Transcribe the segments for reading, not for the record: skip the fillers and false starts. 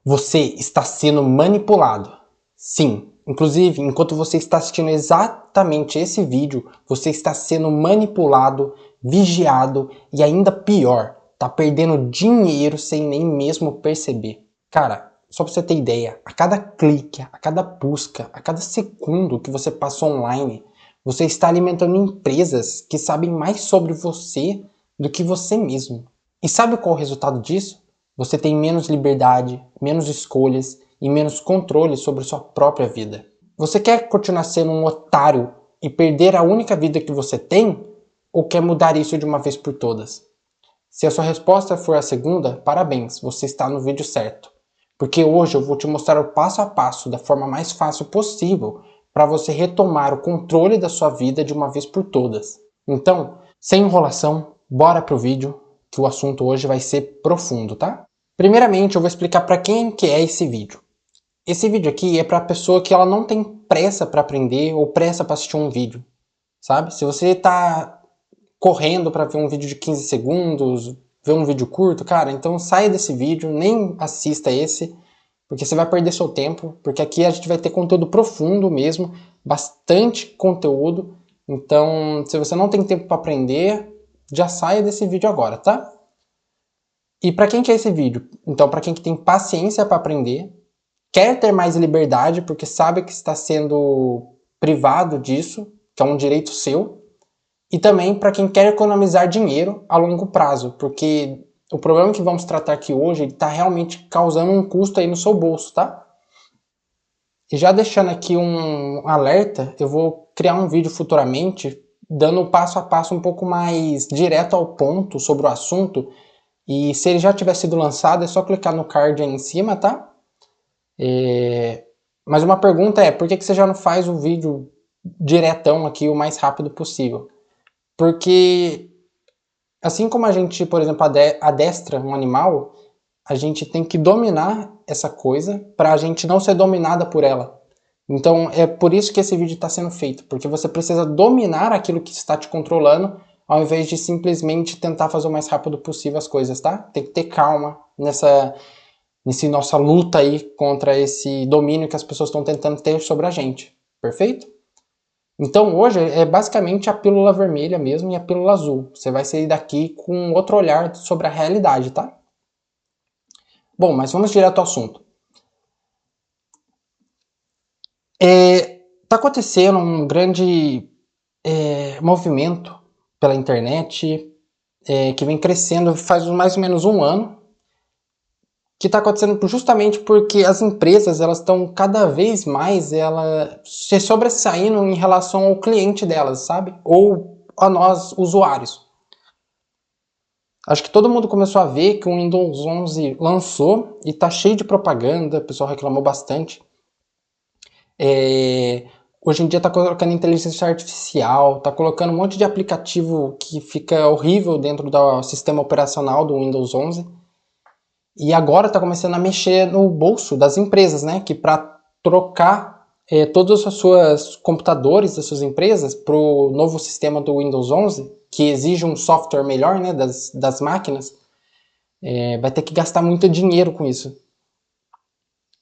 Você está sendo manipulado. Sim, inclusive, enquanto você está assistindo exatamente esse vídeo, você está sendo manipulado, vigiado e ainda pior, tá perdendo dinheiro sem nem mesmo perceber. Cara, só pra você ter ideia, a cada clique, a cada busca, a cada segundo que você passa online, você está alimentando empresas que sabem mais sobre você do que você mesmo. E sabe qual é o resultado disso? Você tem menos liberdade, menos escolhas e menos controle sobre sua própria vida. Você quer continuar sendo um otário e perder a única vida que você tem? Ou quer mudar isso de uma vez por todas? Se a sua resposta for a segunda, parabéns, você está no vídeo certo. Porque hoje eu vou te mostrar o passo a passo da forma mais fácil possível para você retomar o controle da sua vida de uma vez por todas. Então, sem enrolação, bora pro vídeo, que o assunto hoje vai ser profundo, tá? Primeiramente, eu vou explicar para quem que é esse vídeo. Esse vídeo aqui é para a pessoa que ela não tem pressa para aprender ou pressa para assistir um vídeo, sabe? Se você tá correndo para ver um vídeo de 15 segundos, ver um vídeo curto, cara, então saia desse vídeo, nem assista esse, porque você vai perder seu tempo, porque aqui a gente vai ter conteúdo profundo mesmo, bastante conteúdo. Então, se você não tem tempo para aprender, já saia desse vídeo agora, tá? E para quem que é esse vídeo? Então, para quem que tem paciência para aprender, quer ter mais liberdade porque sabe que está sendo privado disso, que é um direito seu, e também para quem quer economizar dinheiro a longo prazo, porque o problema que vamos tratar aqui hoje está realmente causando um custo aí no seu bolso, tá? E já deixando aqui um alerta, eu vou criar um vídeo futuramente dando o passo a passo um pouco mais direto ao ponto sobre o assunto. E se ele já tiver sido lançado, é só clicar no card aí em cima, tá? Mas uma pergunta é, por que você já não faz o vídeo diretão aqui o mais rápido possível? Porque, assim como a gente, por exemplo, adestra um animal, a gente tem que dominar essa coisa para a gente não ser dominada por ela. Então, é por isso que esse vídeo está sendo feito, porque você precisa dominar aquilo que está te controlando, ao invés de simplesmente tentar fazer o mais rápido possível as coisas, tá? Tem que ter calma nessa nossa luta aí contra esse domínio que as pessoas estão tentando ter sobre a gente, perfeito? Então hoje é basicamente a pílula vermelha mesmo e a pílula azul. Você vai sair daqui com outro olhar sobre a realidade, tá? Bom, mas vamos direto ao assunto. Tá acontecendo um grande movimento pela internet que vem crescendo faz mais ou menos um ano, que está acontecendo justamente porque as empresas elas estão cada vez mais se sobressaindo em relação ao cliente delas, sabe? Ou a nós, usuários. Acho que todo mundo começou a ver que o Windows 11 lançou e está cheio de propaganda, o pessoal reclamou bastante. Hoje em dia está colocando inteligência artificial, está colocando um monte de aplicativo que fica horrível dentro do sistema operacional do Windows 11. E agora está começando a mexer no bolso das empresas, né? Que para trocar todos os seus computadores das suas empresas para o novo sistema do Windows 11, que exige um software melhor, né? Das máquinas, vai ter que gastar muito dinheiro com isso.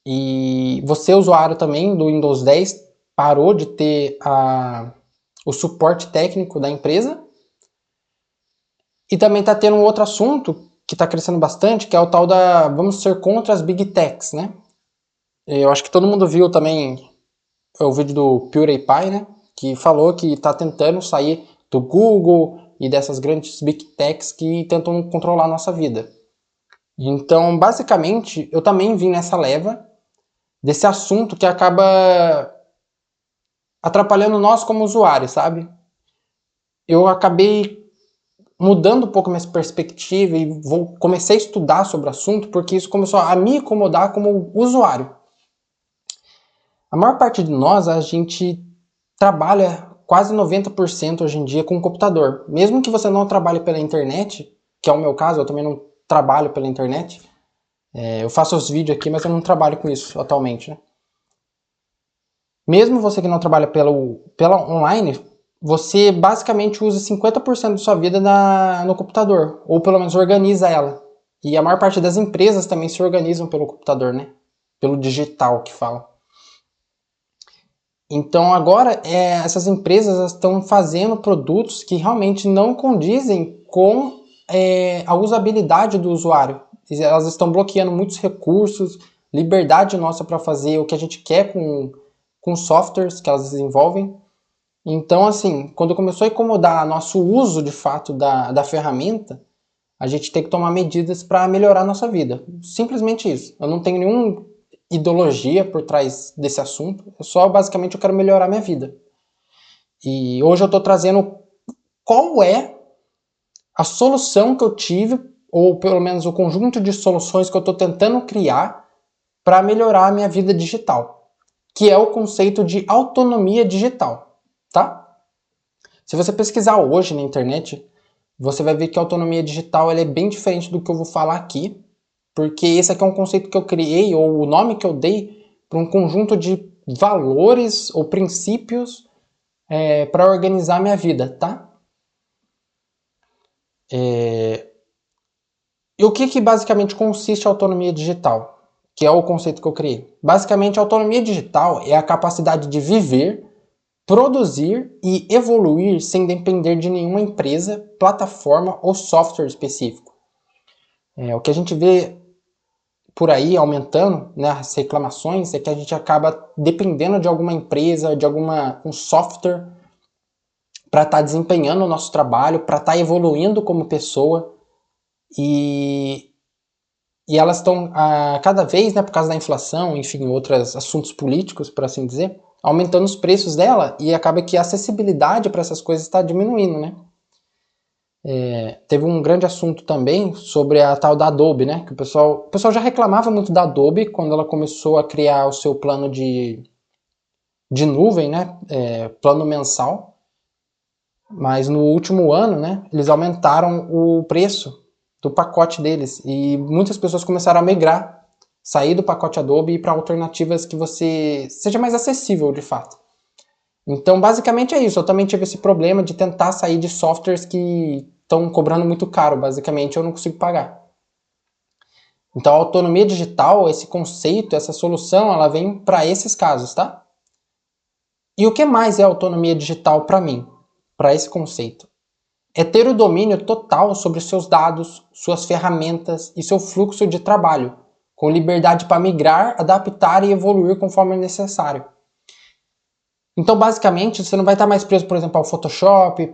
E você, usuário também do Windows 10, parou de ter o suporte técnico da empresa. E também está tendo um outro assunto que está crescendo bastante, que é o tal da vamos ser contra as Big Techs, né? Eu acho que todo mundo viu também o vídeo do PewDiePie, né? Que falou que está tentando sair do Google e dessas grandes Big Techs que tentam controlar a nossa vida. Então, basicamente, eu também vim nessa leva desse assunto que acaba atrapalhando nós como usuários, sabe? Eu acabei mudando um pouco minha perspectiva e comecei a estudar sobre o assunto porque isso começou a me incomodar como usuário. A maior parte de nós, a gente trabalha quase 90% hoje em dia com computador. Mesmo que você não trabalhe pela internet, que é o meu caso, eu também não trabalho pela internet. Eu faço os vídeos aqui, mas eu não trabalho com isso atualmente, né? Mesmo você que não trabalha pela online, você basicamente usa 50% da sua vida no computador, ou pelo menos organiza ela. E a maior parte das empresas também se organizam pelo computador, né? Pelo digital que fala. Então agora essas empresas estão fazendo produtos que realmente não condizem com a usabilidade do usuário. Elas estão bloqueando muitos recursos, liberdade nossa para fazer o que a gente quer com softwares que elas desenvolvem. Então, assim, quando começou a incomodar nosso uso de fato da ferramenta, a gente tem que tomar medidas para melhorar a nossa vida. Simplesmente isso. Eu não tenho nenhuma ideologia por trás desse assunto. Basicamente, eu quero melhorar minha vida. E hoje eu estou trazendo qual é a solução que eu tive, ou pelo menos o conjunto de soluções que eu estou tentando criar para melhorar a minha vida digital, que é o conceito de autonomia digital, tá? Se você pesquisar hoje na internet, você vai ver que a autonomia digital ela é bem diferente do que eu vou falar aqui, porque esse aqui é um conceito que eu criei, ou o nome que eu dei, para um conjunto de valores ou princípios para organizar minha vida, tá? E o que basicamente consiste a autonomia digital? Que é o conceito que eu criei. Basicamente, a autonomia digital é a capacidade de viver, produzir e evoluir sem depender de nenhuma empresa, plataforma ou software específico. O que a gente vê por aí aumentando, né, as reclamações, é que a gente acaba dependendo de alguma empresa, de um software para estar desempenhando o nosso trabalho, para estar evoluindo como pessoa. E elas estão, cada vez, né, por causa da inflação, enfim, outros assuntos políticos, por assim dizer, aumentando os preços dela e acaba que a acessibilidade para essas coisas está diminuindo, né? Teve um grande assunto também sobre a tal da Adobe, né? Que o pessoal já reclamava muito da Adobe quando ela começou a criar o seu plano de nuvem, né? Plano mensal. Mas no último ano, né? Eles aumentaram o preço do pacote deles e muitas pessoas começaram a migrar, sair do pacote Adobe e ir para alternativas que seja mais acessível de fato. Então, basicamente é isso. Eu também tive esse problema de tentar sair de softwares que estão cobrando muito caro. Basicamente, eu não consigo pagar. Então, a autonomia digital, esse conceito, essa solução, ela vem para esses casos, tá? E o que mais é autonomia digital para mim, para esse conceito? É ter o domínio total sobre seus dados, suas ferramentas e seu fluxo de trabalho, com liberdade para migrar, adaptar e evoluir conforme necessário. Então, basicamente, você não vai estar mais preso, por exemplo, ao Photoshop,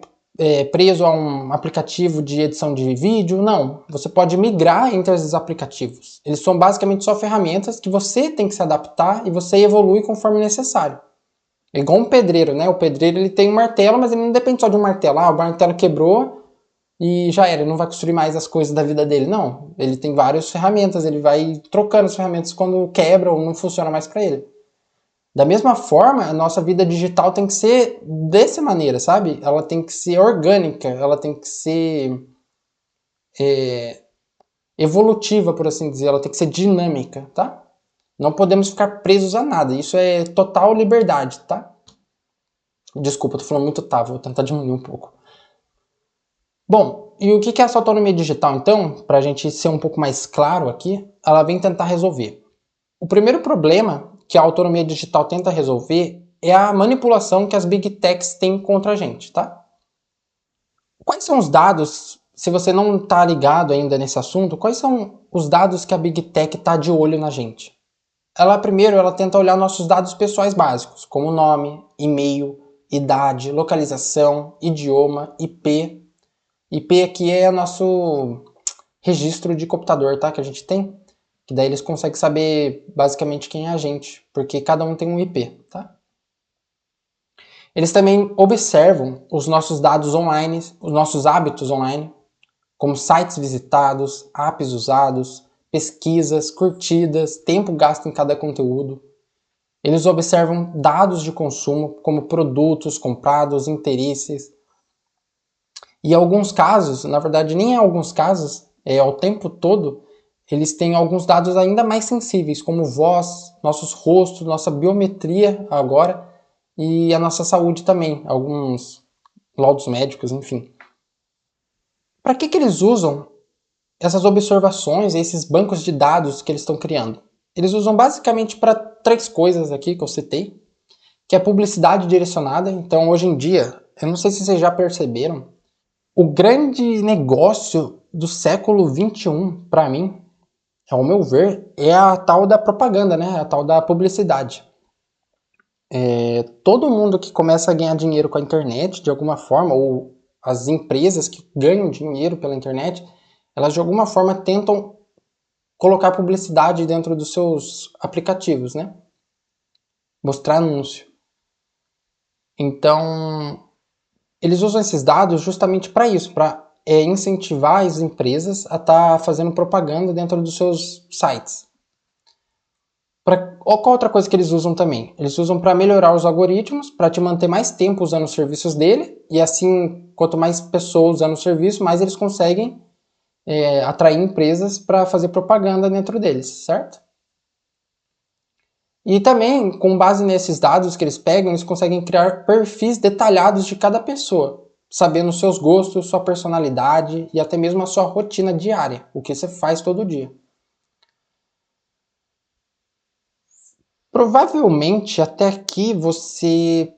preso a um aplicativo de edição de vídeo, não. Você pode migrar entre esses aplicativos. Eles são basicamente só ferramentas que você tem que se adaptar e você evolui conforme necessário. É igual um pedreiro, né? O pedreiro ele tem um martelo, mas ele não depende só de um martelo. O martelo quebrou e já era, ele não vai construir mais as coisas da vida dele, não. Ele tem várias ferramentas, ele vai trocando as ferramentas quando quebra ou não funciona mais para ele. Da mesma forma, a nossa vida digital tem que ser dessa maneira, sabe? Ela tem que ser orgânica, ela tem que ser evolutiva, por assim dizer, ela tem que ser dinâmica, tá? Não podemos ficar presos a nada, isso é total liberdade, tá? Desculpa, tô falando muito tá, vou tentar diminuir um pouco. Bom, e o que é essa autonomia digital, então? Para a gente ser um pouco mais claro aqui, ela vem tentar resolver. O primeiro problema que a autonomia digital tenta resolver é a manipulação que as Big Techs têm contra a gente, tá? Quais são os dados, se você não está ligado ainda nesse assunto, quais são os dados que a Big Tech está de olho na gente? Primeiro, ela tenta olhar nossos dados pessoais básicos, como nome, e-mail, idade, localização, idioma, IP. IP aqui é o nosso registro de computador, tá? Que a gente tem. Que daí eles conseguem saber basicamente quem é a gente, porque cada um tem um IP, tá? Eles também observam os nossos dados online, os nossos hábitos online, como sites visitados, apps usados, pesquisas, curtidas, tempo gasto em cada conteúdo. Eles observam dados de consumo, como produtos comprados, interesses. E em alguns casos, na verdade nem em alguns casos, ao tempo todo, eles têm alguns dados ainda mais sensíveis, como voz, nossos rostos, nossa biometria agora e a nossa saúde também, alguns laudos médicos, enfim. Para que eles usam essas observações, esses bancos de dados que eles estão criando. Eles usam basicamente para 3 coisas aqui que eu citei, que é publicidade direcionada. Então, hoje em dia, eu não sei se vocês já perceberam, o grande negócio do século XXI, para mim, ao meu ver, é a tal da propaganda, né? A tal da publicidade. Todo mundo que começa a ganhar dinheiro com a internet, de alguma forma, ou as empresas que ganham dinheiro pela internet, elas de alguma forma tentam colocar publicidade dentro dos seus aplicativos, né? Mostrar anúncio. Então, eles usam esses dados justamente para isso, para incentivar as empresas a estar fazendo propaganda dentro dos seus sites. Qual outra coisa que eles usam também? Eles usam para melhorar os algoritmos, para te manter mais tempo usando os serviços dele, e assim, quanto mais pessoas usando o serviço, mais eles conseguem atrair empresas para fazer propaganda dentro deles, certo? E também, com base nesses dados que eles pegam, eles conseguem criar perfis detalhados de cada pessoa, sabendo seus gostos, sua personalidade e até mesmo a sua rotina diária, o que você faz todo dia. Provavelmente até aqui você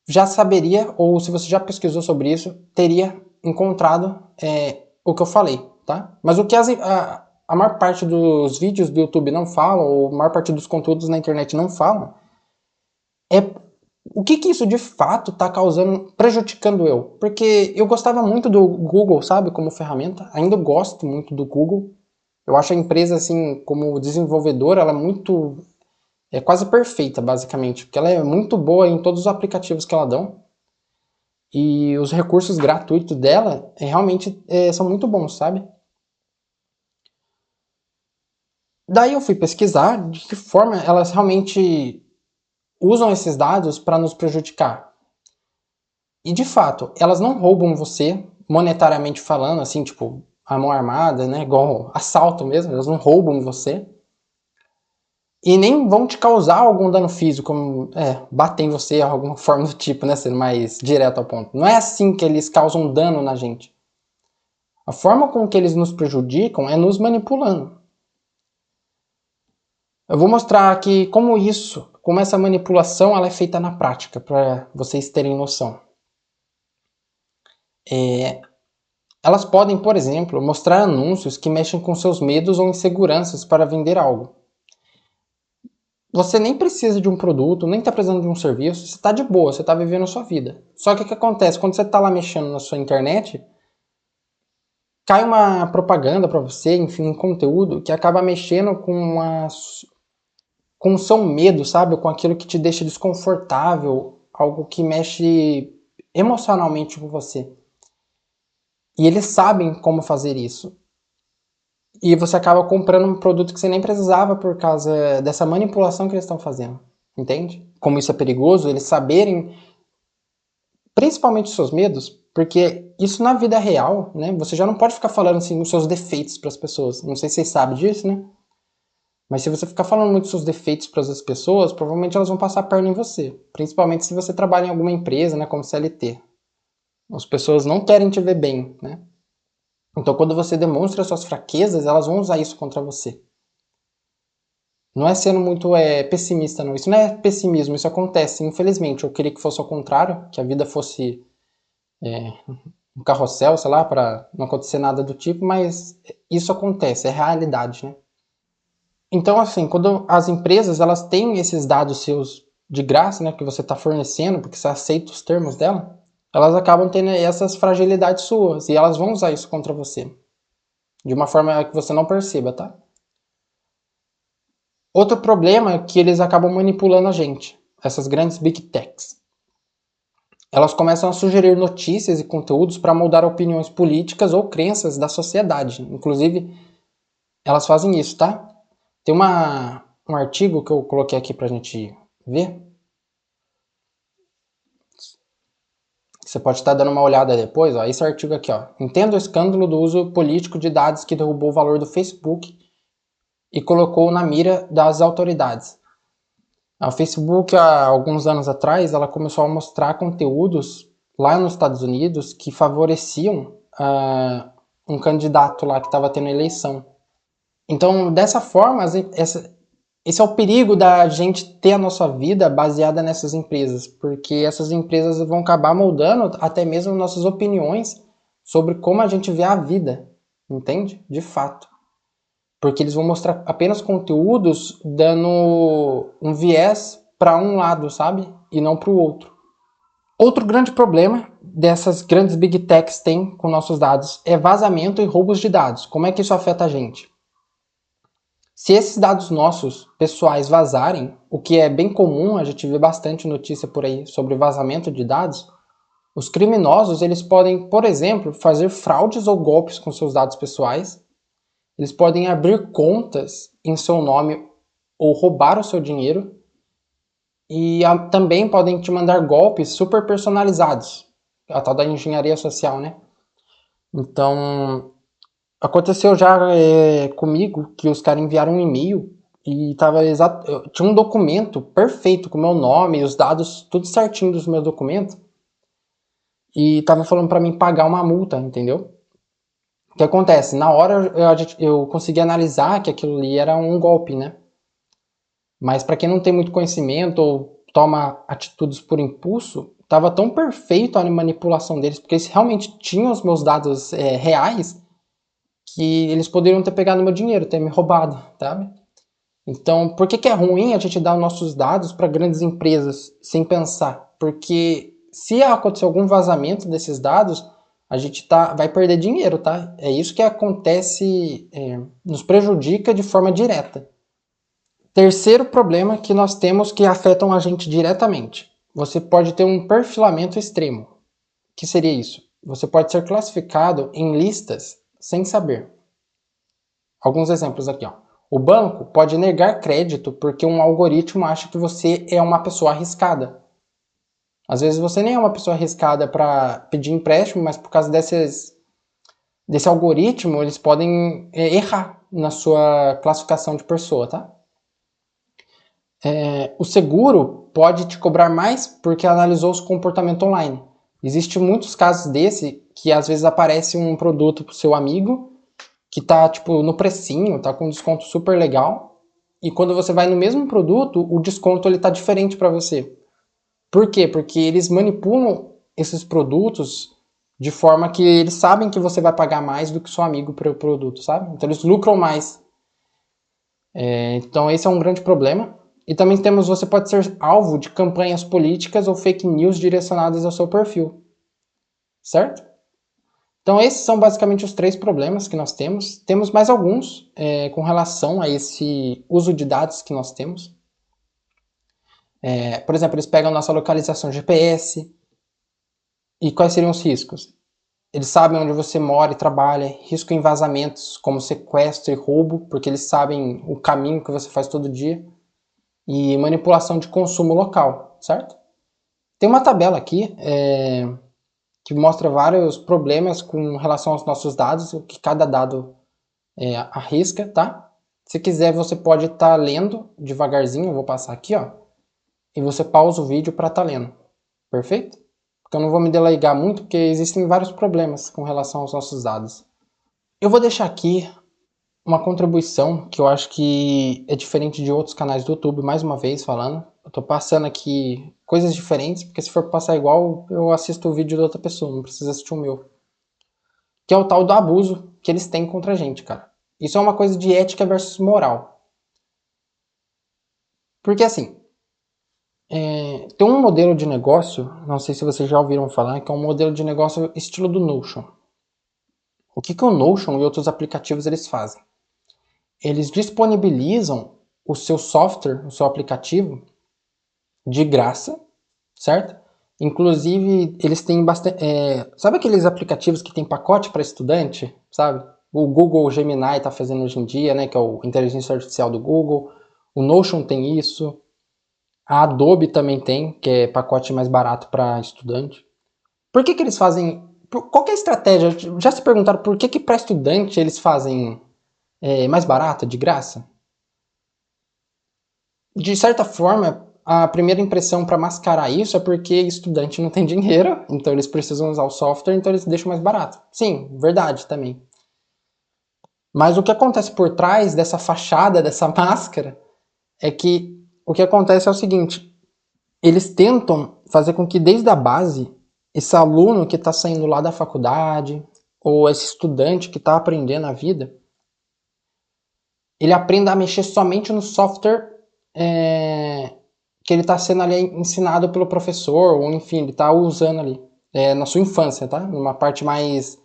já saberia, ou se você já pesquisou sobre isso, teria encontrado o que eu falei, tá? Mas o que a maior parte dos vídeos do YouTube não falam, ou a maior parte dos conteúdos na internet não falam, é o que isso de fato está causando, prejudicando eu. Porque eu gostava muito do Google, sabe, como ferramenta, ainda gosto muito do Google. Eu acho a empresa, assim, como desenvolvedora, ela é quase perfeita, basicamente, porque ela é muito boa em todos os aplicativos que ela dá. E os recursos gratuitos dela realmente são muito bons, sabe? Daí eu fui pesquisar de que forma elas realmente usam esses dados para nos prejudicar. E de fato, elas não roubam você, monetariamente falando, assim, tipo, a mão armada, né? Igual assalto mesmo, elas não roubam você. E nem vão te causar algum dano físico, como bater em você, alguma forma do tipo, né? Sendo mais direto ao ponto. Não é assim que eles causam dano na gente. A forma com que eles nos prejudicam é nos manipulando. Eu vou mostrar aqui como essa manipulação ela é feita na prática, para vocês terem noção. Elas podem, por exemplo, mostrar anúncios que mexem com seus medos ou inseguranças para vender algo. Você nem precisa de um produto, nem está precisando de um serviço, você está de boa, você está vivendo a sua vida. Só que o que acontece? Quando você está lá mexendo na sua internet, cai uma propaganda para você, enfim, um conteúdo que acaba mexendo com o seu medo, sabe? Com aquilo que te deixa desconfortável, algo que mexe emocionalmente com você. E eles sabem como fazer isso. E você acaba comprando um produto que você nem precisava por causa dessa manipulação que eles estão fazendo. Entende? Como isso é perigoso, eles saberem, principalmente os seus medos, porque isso na vida real, né? Você já não pode ficar falando assim os seus defeitos para as pessoas. Não sei se vocês sabem disso, né? Mas se você ficar falando muito dos seus defeitos para as pessoas, provavelmente elas vão passar a perna em você. Principalmente se você trabalha em alguma empresa, né, como CLT. As pessoas não querem te ver bem, né? Então, quando você demonstra suas fraquezas, elas vão usar isso contra você. Não é sendo muito pessimista, não. Isso não é pessimismo, isso acontece, infelizmente. Eu queria que fosse ao contrário, que a vida fosse um carrossel, sei lá, para não acontecer nada do tipo, mas isso acontece, é realidade, né? Então, assim, quando as empresas elas têm esses dados seus de graça, né, que você está fornecendo, porque você aceita os termos dela, elas acabam tendo essas fragilidades suas e elas vão usar isso contra você, de uma forma que você não perceba, tá? Outro problema é que eles acabam manipulando a gente, essas grandes big techs. Elas começam a sugerir notícias e conteúdos para moldar opiniões políticas ou crenças da sociedade. Inclusive, elas fazem isso, tá? Tem um artigo que eu coloquei aqui pra gente ver. Você pode estar dando uma olhada depois, ó. Esse artigo aqui, ó. Entenda o escândalo do uso político de dados que derrubou o valor do Facebook e colocou na mira das autoridades. O Facebook, há alguns anos atrás, ela começou a mostrar conteúdos lá nos Estados Unidos que favoreciam um candidato lá que estava tendo eleição. Então, dessa forma, esse é o perigo da gente ter a nossa vida baseada nessas empresas, porque essas empresas vão acabar moldando até mesmo nossas opiniões sobre como a gente vê a vida, entende? De fato. Porque eles vão mostrar apenas conteúdos dando um viés para um lado, sabe? E não para o outro. Outro grande problema dessas grandes big techs têm com nossos dados é vazamento e roubos de dados. Como é que isso afeta a gente? Se esses dados nossos pessoais vazarem, o que é bem comum, a gente vê bastante notícia por aí sobre vazamento de dados, os criminosos eles podem, por exemplo, fazer fraudes ou golpes com seus dados pessoais, eles podem abrir contas em seu nome ou roubar o seu dinheiro, e também podem te mandar golpes super personalizados, a tal da engenharia social, né? Então, aconteceu já comigo que os caras enviaram um e-mail e tinha um documento perfeito com o meu nome, os dados tudo certinho dos meus documentos, e tava falando para mim pagar uma multa, entendeu? O que acontece? Na hora eu consegui analisar que aquilo ali era um golpe, né? Mas para quem não tem muito conhecimento ou toma atitudes por impulso, tava tão perfeito a manipulação deles, porque eles realmente tinham os meus dados reais, que eles poderiam ter pegado meu dinheiro, ter me roubado, sabe? Então, por que é ruim a gente dar os nossos dados para grandes empresas sem pensar? Porque se acontecer algum vazamento desses dados, a gente vai perder dinheiro, tá? É isso que acontece, nos prejudica de forma direta. Terceiro problema que nós temos que afetam a gente diretamente. Você pode ter um perfilamento extremo. O que seria isso? Você pode ser classificado em listas sem saber. Alguns exemplos aqui, ó. O banco pode negar crédito porque um algoritmo acha que você é uma pessoa arriscada. Às vezes você nem é uma pessoa arriscada para pedir empréstimo, mas por causa desse algoritmo, eles podem errar na sua classificação de pessoa, tá? O seguro pode te cobrar mais porque analisou o comportamento online. Existem muitos casos desse que às vezes aparece um produto pro seu amigo que tá tipo no precinho, tá com um desconto super legal, e quando você vai no mesmo produto, o desconto ele tá diferente para você. Por quê? Porque eles manipulam esses produtos de forma que eles sabem que você vai pagar mais do que seu amigo pelo produto, sabe? Então eles lucram mais. Então esse é um grande problema. E também você pode ser alvo de campanhas políticas ou fake news direcionadas ao seu perfil, certo? Então esses são basicamente os 3 problemas que nós temos. Temos mais alguns com relação a esse uso de dados que nós temos. Por exemplo, eles pegam nossa localização GPS. E quais seriam os riscos? Eles sabem onde você mora e trabalha, risco em vazamentos como sequestro e roubo, porque eles sabem o caminho que você faz todo dia. E manipulação de consumo local, certo? Tem uma tabela aqui que mostra vários problemas com relação aos nossos dados, o que cada dado arrisca, tá? Se quiser, você pode estar lendo devagarzinho, eu vou passar aqui, ó, e você pausa o vídeo para estar lendo, perfeito? Porque eu não vou me delegar muito, porque existem vários problemas com relação aos nossos dados. Eu vou deixar aqui uma contribuição que eu acho que é diferente de outros canais do YouTube, mais uma vez falando. Eu tô passando aqui coisas diferentes, porque se for passar igual, eu assisto o vídeo da outra pessoa, não precisa assistir o meu. Que é o tal do abuso que eles têm contra a gente, cara. Isso é uma coisa de ética versus moral. Porque assim, tem um modelo de negócio, não sei se vocês já ouviram falar, que é um modelo de negócio estilo do Notion. O que o Notion e outros aplicativos eles fazem? Eles disponibilizam o seu software, o seu aplicativo, de graça, certo? Inclusive, eles têm bastante... sabe aqueles aplicativos que tem pacote para estudante, sabe? O Google Gemini está fazendo hoje em dia, né? Que é o inteligência artificial do Google. O Notion tem isso. A Adobe também tem, que é pacote mais barato para estudante. Por que eles fazem... Qual que é a estratégia? Já se perguntaram por que para estudante eles fazem mais barato, de graça? De certa forma, a primeira impressão para mascarar isso é porque estudante não tem dinheiro, então eles precisam usar o software, então eles deixam mais barato. Sim, verdade também. Mas o que acontece por trás dessa fachada, dessa máscara, é que o que acontece é o seguinte: eles tentam fazer com que desde a base, esse aluno que está saindo lá da faculdade, ou esse estudante que está aprendendo a vida, ele aprenda a mexer somente no software que ele está sendo ali ensinado pelo professor, ou enfim, ele está usando ali, na sua infância, tá? Numa parte mais...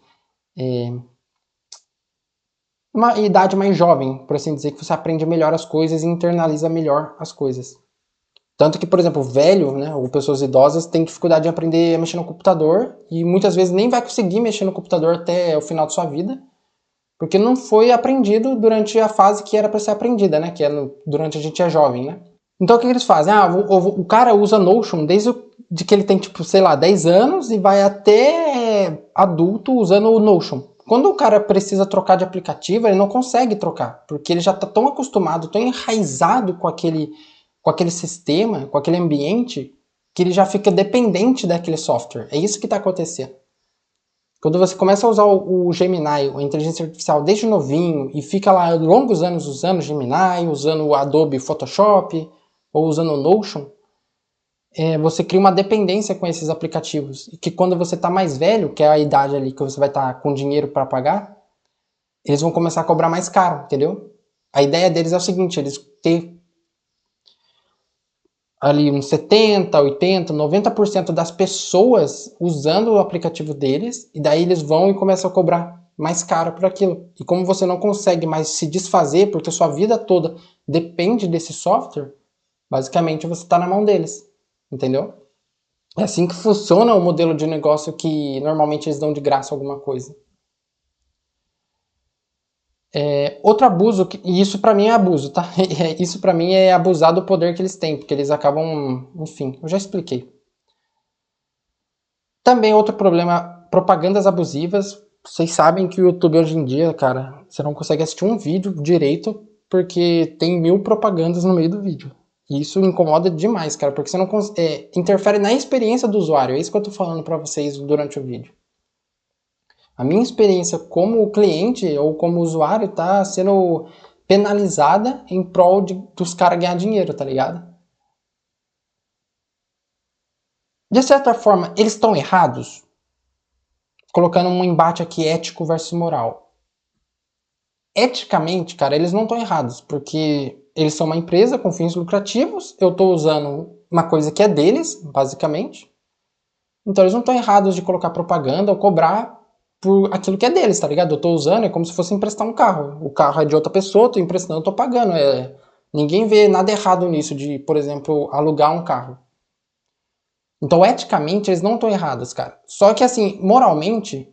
uma idade mais jovem, por assim dizer, que você aprende melhor as coisas e internaliza melhor as coisas. Tanto que, por exemplo, velho, né, ou pessoas idosas têm dificuldade de aprender a mexer no computador e muitas vezes nem vai conseguir mexer no computador até o final de sua vida, porque não foi aprendido durante a fase que era para ser aprendida, né, que é durante a gente é jovem, né. Então o que eles fazem? O cara usa Notion desde de que ele tem, tipo, sei lá, 10 anos e vai até adulto usando o Notion. Quando o cara precisa trocar de aplicativo, ele não consegue trocar, porque ele já está tão acostumado, tão enraizado com aquele sistema, com aquele ambiente, que ele já fica dependente daquele software. É isso que está acontecendo. Quando você começa a usar o Gemini, a inteligência artificial, desde novinho, e fica lá longos anos usando o Gemini, usando o Adobe Photoshop, ou usando o Notion, você cria uma dependência com esses aplicativos. E que quando você está mais velho, que é a idade ali que você vai estar com dinheiro para pagar, eles vão começar a cobrar mais caro, entendeu? A ideia deles é o seguinte: eles ter ali uns 70, 80, 90% das pessoas usando o aplicativo deles, e daí eles vão e começam a cobrar mais caro por aquilo. E como você não consegue mais se desfazer, porque sua vida toda depende desse software, basicamente você está na mão deles, entendeu? É assim que funciona o modelo de negócio que normalmente eles dão de graça alguma coisa. Outro abuso, e isso pra mim é abuso, tá? Isso pra mim é abusar do poder que eles têm, porque eles acabam, enfim, eu já expliquei. Também outro problema, propagandas abusivas. Vocês sabem que o YouTube hoje em dia, cara, você não consegue assistir um vídeo direito porque tem 1000 propagandas no meio do vídeo. E isso incomoda demais, cara, porque você não interfere na experiência do usuário. É isso que eu tô falando pra vocês durante o vídeo. A minha experiência como cliente ou como usuário tá sendo penalizada em prol dos caras ganhar dinheiro, tá ligado? De certa forma, eles estão errados, colocando um embate aqui ético versus moral. Eticamente, cara, eles não estão errados, porque eles são uma empresa com fins lucrativos, eu estou usando uma coisa que é deles, basicamente. Então eles não estão errados de colocar propaganda ou cobrar por aquilo que é deles, tá ligado? Eu tô usando, é como se fosse emprestar um carro. O carro é de outra pessoa, eu tô emprestando, eu tô pagando. Ninguém vê nada errado nisso de, por exemplo, alugar um carro. Então, eticamente, eles não estão errados, cara. Só que, assim, moralmente,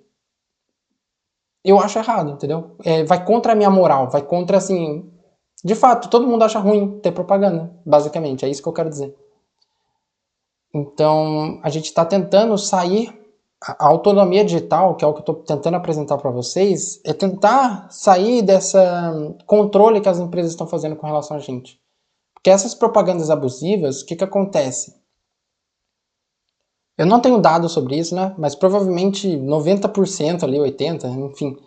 eu acho errado, entendeu? Vai contra a minha moral, vai contra, assim... De fato, todo mundo acha ruim ter propaganda, basicamente. É isso que eu quero dizer. Então, a gente está tentando sair... A autonomia digital, que é o que eu estou tentando apresentar para vocês, é tentar sair dessa controle que as empresas estão fazendo com relação a gente. Porque essas propagandas abusivas, o que acontece? Eu não tenho dados sobre isso, né? Mas provavelmente 90% ali, 80%, enfim,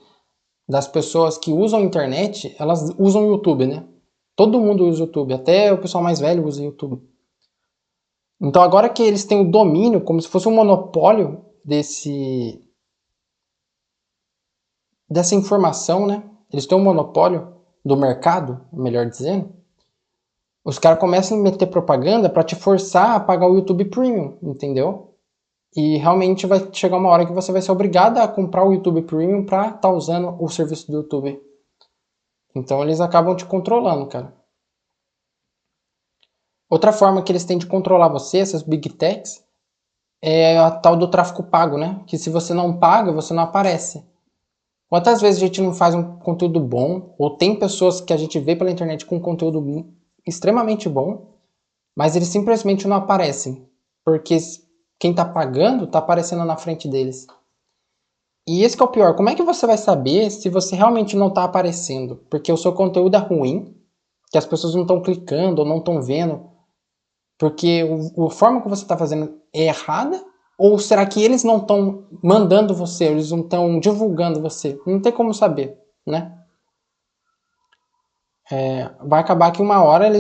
das pessoas que usam a internet, elas usam o YouTube, né? Todo mundo usa o YouTube, até o pessoal mais velho usa o YouTube. Então agora que eles têm o domínio, como se fosse um monopólio dessa informação, né? Eles têm um monopólio do mercado, melhor dizendo. Os caras começam a meter propaganda para te forçar a pagar o YouTube Premium, entendeu? E realmente vai chegar uma hora que você vai ser obrigado a comprar o YouTube Premium para estar usando o serviço do YouTube. Então eles acabam te controlando, cara. Outra forma que eles têm de controlar você, essas Big Techs, é a tal do tráfego pago, né? Que se você não paga, você não aparece. Quantas vezes a gente não faz um conteúdo bom, ou tem pessoas que a gente vê pela internet com conteúdo extremamente bom, mas eles simplesmente não aparecem, porque quem tá pagando tá aparecendo na frente deles. E esse que é o pior, como é que você vai saber se você realmente não tá aparecendo? Porque o seu conteúdo é ruim, que as pessoas não estão clicando ou não estão vendo, porque a forma que você está fazendo é errada? Ou será que eles não estão mandando você, eles não estão divulgando você? Não tem como saber, né? vai acabar que uma hora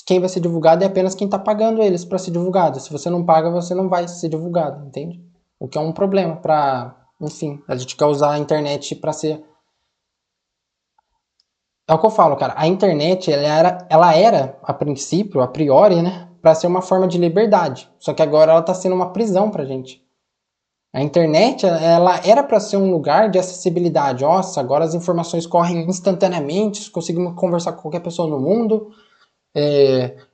quem vai ser divulgado é apenas quem está pagando eles para ser divulgado. Se você não paga, você não vai ser divulgado, entende? O que é um problema para, enfim, a gente quer usar a internet para ser. É o que eu falo, cara. A internet, ela era a princípio, a priori, né, para ser uma forma de liberdade. Só que agora ela está sendo uma prisão pra gente. A internet, ela era para ser um lugar de acessibilidade. Nossa, agora as informações correm instantaneamente, conseguimos conversar com qualquer pessoa no mundo.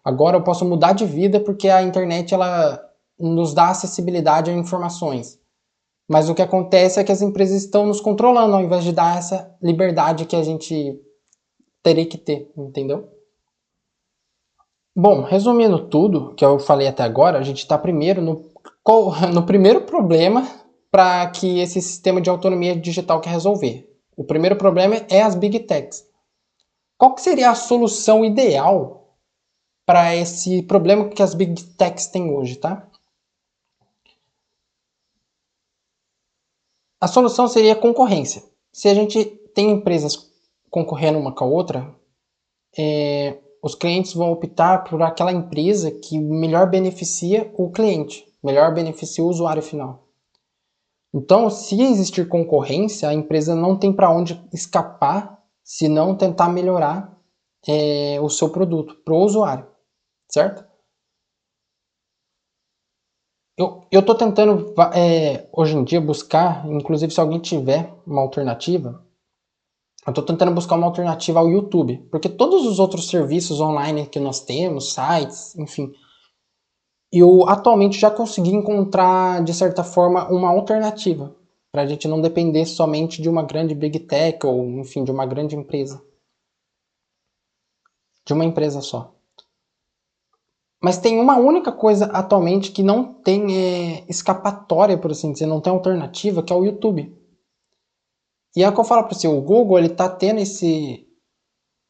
Agora eu posso mudar de vida porque a internet ela nos dá acessibilidade a informações. Mas o que acontece é que as empresas estão nos controlando ao invés de dar essa liberdade que a gente teria que ter, entendeu? Bom, resumindo tudo que eu falei até agora, a gente está primeiro no primeiro problema para que esse sistema de autonomia digital quer resolver. O primeiro problema é as Big Techs. Qual que seria a solução ideal para esse problema que as Big Techs têm hoje, tá? A solução seria concorrência. Se a gente tem empresas concorrendo uma com a outra, os clientes vão optar por aquela empresa que melhor beneficia o cliente, melhor beneficia o usuário final. Então, se existir concorrência, a empresa não tem para onde escapar se não tentar melhorar o seu produto para o usuário, certo? Eu estou tentando, hoje em dia, buscar, inclusive se alguém tiver uma alternativa, eu estou tentando buscar uma alternativa ao YouTube, porque todos os outros serviços online que nós temos, sites, enfim, eu atualmente já consegui encontrar, de certa forma, uma alternativa, para a gente não depender somente de uma grande Big Tech ou, enfim, de uma grande empresa. De uma empresa só. Mas tem uma única coisa atualmente que não tem escapatória, por assim dizer, não tem alternativa, que é o YouTube. E é o que eu falo para você, o Google ele tá tendo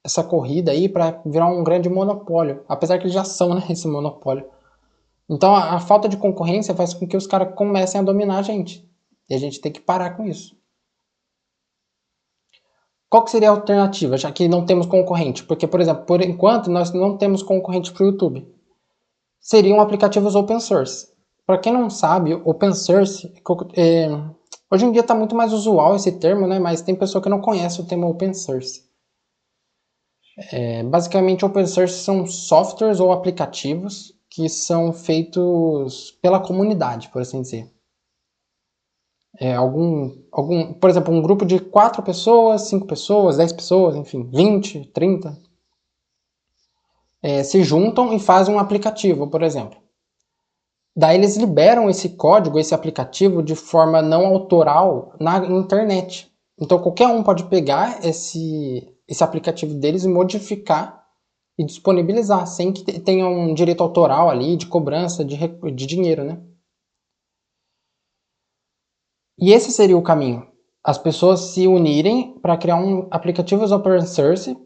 essa corrida aí para virar um grande monopólio, apesar que eles já são, né, esse monopólio. Então a falta de concorrência faz com que os caras comecem a dominar a gente. E a gente tem que parar com isso. Qual que seria a alternativa, já que não temos concorrente? Porque, por exemplo, por enquanto nós não temos concorrente para o YouTube. Seriam aplicativos open source. Para quem não sabe, open source, hoje em dia está muito mais usual esse termo, né? Mas tem pessoa que não conhece o termo open source. Basicamente, open source são softwares ou aplicativos que são feitos pela comunidade, por assim dizer. Por exemplo, um grupo de 4 pessoas, 5 pessoas, 10 pessoas, enfim, 20, 30, se juntam e fazem um aplicativo, por exemplo. Daí eles liberam esse código, esse aplicativo, de forma não autoral na internet. Então qualquer um pode pegar esse aplicativo deles e modificar e disponibilizar, sem que tenha um direito autoral ali, de cobrança de dinheiro, né? E esse seria o caminho. As pessoas se unirem para criar um aplicativo open source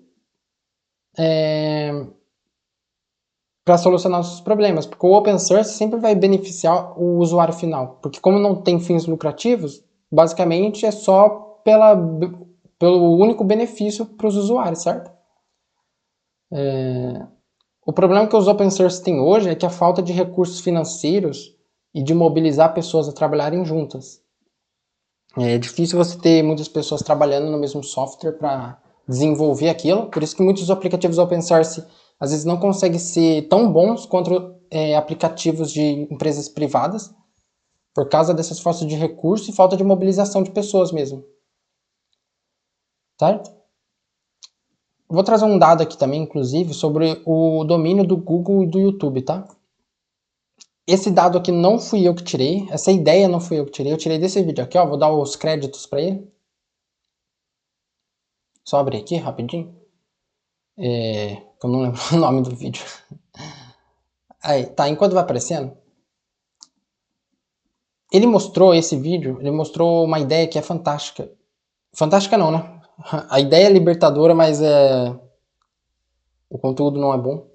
para solucionar os problemas, porque o open source sempre vai beneficiar o usuário final, porque como não tem fins lucrativos, basicamente é só pelo único benefício para os usuários, certo? O problema que os open source têm hoje é que a falta de recursos financeiros e de mobilizar pessoas a trabalharem juntas. É difícil você ter muitas pessoas trabalhando no mesmo software para desenvolver aquilo, por isso que muitos aplicativos open source às vezes não conseguem ser tão bons quanto aplicativos de empresas privadas, por causa dessas faltas de recursos e falta de mobilização de pessoas mesmo. Certo? Vou trazer um dado aqui também, inclusive, sobre o domínio do Google e do YouTube, tá? Esse dado aqui não fui eu que tirei, essa ideia não fui eu que tirei, eu tirei desse vídeo aqui, ó, vou dar os créditos para ele. Só abrir aqui rapidinho. Eu não lembro o nome do vídeo. Aí, tá, enquanto vai aparecendo. Ele mostrou esse vídeo, ele mostrou uma ideia que é fantástica. Fantástica não, né? A ideia é libertadora, mas o conteúdo não é bom.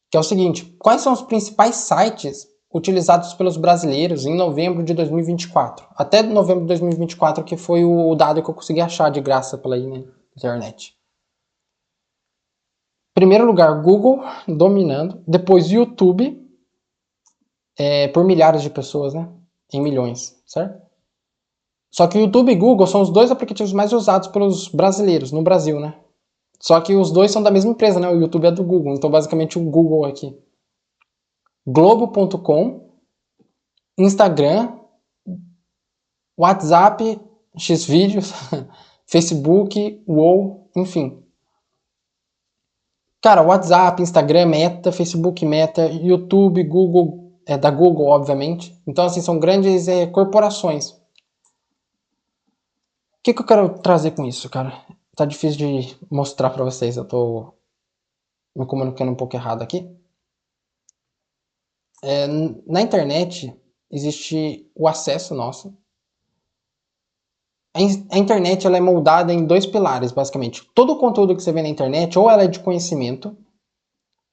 Que é o seguinte, quais são os principais sites utilizados pelos brasileiros em novembro de 2024? Até novembro de 2024, que foi o dado que eu consegui achar de graça pela internet. Primeiro lugar, Google dominando, depois YouTube, por milhares de pessoas, né? Em milhões, certo? Só que o YouTube e Google são os dois aplicativos mais usados pelos brasileiros no Brasil, né? Só que os dois são da mesma empresa, né? O YouTube é do Google, então basicamente o Google aqui. Globo.com, Instagram, WhatsApp, Xvideos, Facebook, UOL, enfim. Cara, WhatsApp, Instagram, Meta, Facebook, Meta, YouTube, Google, da Google, obviamente. Então, assim, são grandes corporações. O que eu quero trazer com isso, cara? Tá difícil de mostrar pra vocês, eu tô me comunicando um pouco errado aqui. Na internet existe o acesso nosso. A internet ela é moldada em dois pilares, basicamente. Todo o conteúdo que você vê na internet, ou ela é de conhecimento,